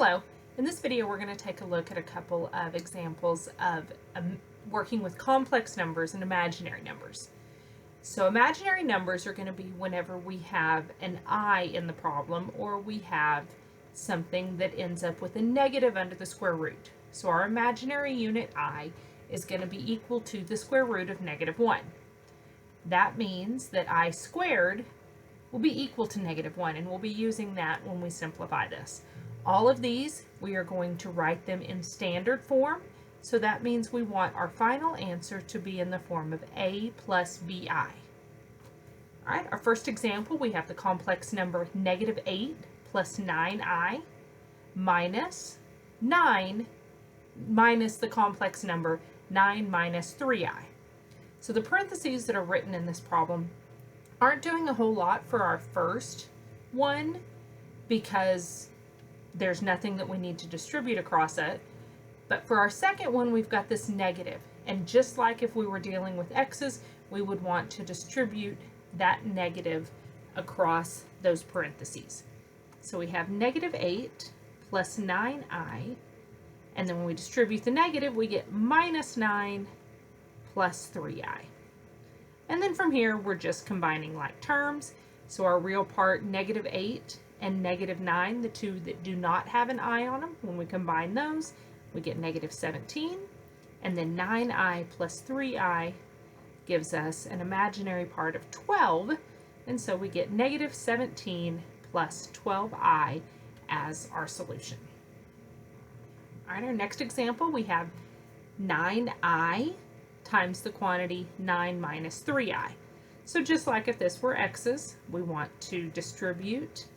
Hello. In this video we're going to take a look at a couple of examples of working with complex numbers and imaginary numbers. So imaginary numbers are going to be whenever we have an I in the problem or we have something that ends up with a negative under the square root. So our imaginary unit I is going to be equal to the square root of -1. That means that I squared will be equal to -1, and we'll be using that when we simplify this. All of these, we are going to write them in standard form, so that means we want our final answer to be in the form of a plus bi. All right, our first example, we have the complex number -8 plus 9i minus 9 minus the complex number 9 minus 3i. So the parentheses that are written in this problem aren't doing a whole lot for our first one because there's nothing that we need to distribute across it. But for our second one, we've got this negative. And just like if we were dealing with x's, we would want to distribute that negative across those parentheses. So we have -8 plus 9i. And then when we distribute the negative, we get -9 plus 3i. And then from here, we're just combining like terms. So our real part, -8 and -9, the two that do not have an I on them, when we combine those, we get -17. And then 9i plus 3i gives us an imaginary part of 12. And so we get -17 plus 12i as our solution. All right, our next example, we have 9i times the quantity 9 minus 3i. So just like if this were x's, we want to distribute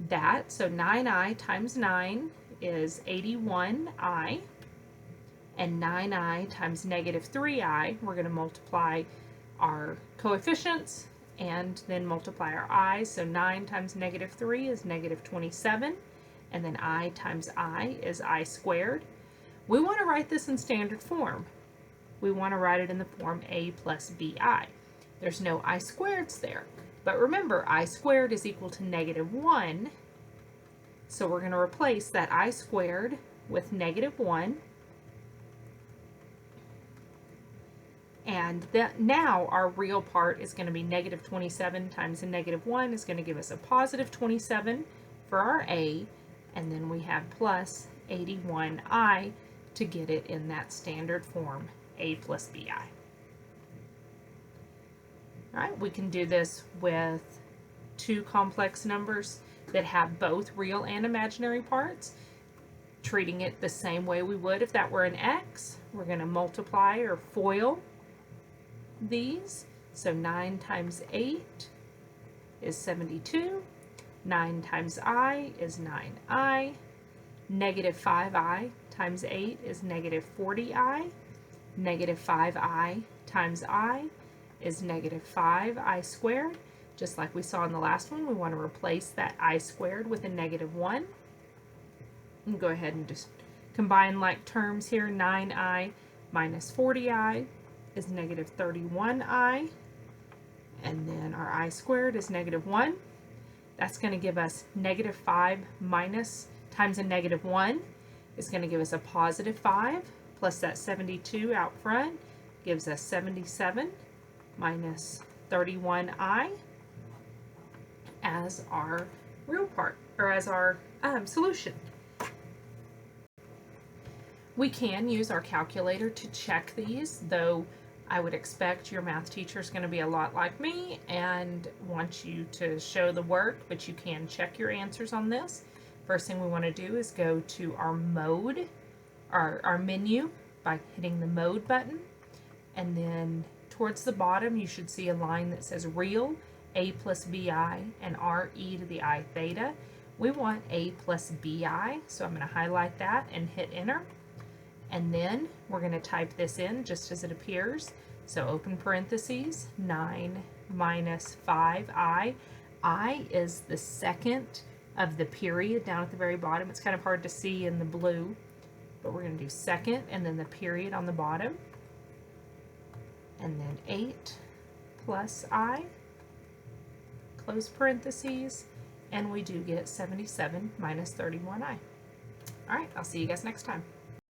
that. So 9i times 9 is 81i, and 9i times -3i, we're going to multiply our coefficients and then multiply our i's. So 9 times -3 is -27, and then I times I is I squared. We want to write this in standard form. We want to write it in the form a plus bi. There's no I squareds there. But remember, I squared is equal to -1. So we're going to replace that I squared with -1. And that now our real part is going to be -27 times a -1 is going to give us a +27 for our A. And then we have plus 81i to get it in that standard form, a plus bi. All right, we can do this with two complex numbers that have both real and imaginary parts, treating it the same way we would if that were an x. We're going to multiply or FOIL these. So 9 times 8 is 72. 9 times I is 9i. -5i times 8 is -40i. -5i times I is -5i squared. Just like we saw in the last one, we want to replace that I squared with a -1. And go ahead and just combine like terms here. 9i minus 40i is -31i. And then our I squared is -1. That's going to give us -5 minus times a -1 is going to give us a +5, plus that 72 out front gives us 77 minus 31i as our real part, or as our solution. We can use our calculator to check these, though I would expect your math teacher is going to be a lot like me and want you to show the work, but you can check your answers on this. First thing we want to do is go to our mode, our menu, by hitting the mode button, and then towards the bottom you should see a line that says real, a plus bi, and re to the I theta. We want a plus bi, so I'm going to highlight that and hit enter. And then we're going to type this in just as it appears. So open parentheses, 9 minus 5i. I is the second of the period down at the very bottom. It's kind of hard to see in the blue, but we're going to do second and then the period on the bottom. And then 8 plus I, close parentheses, and we do get 77 minus 31i. All right, I'll see you guys next time.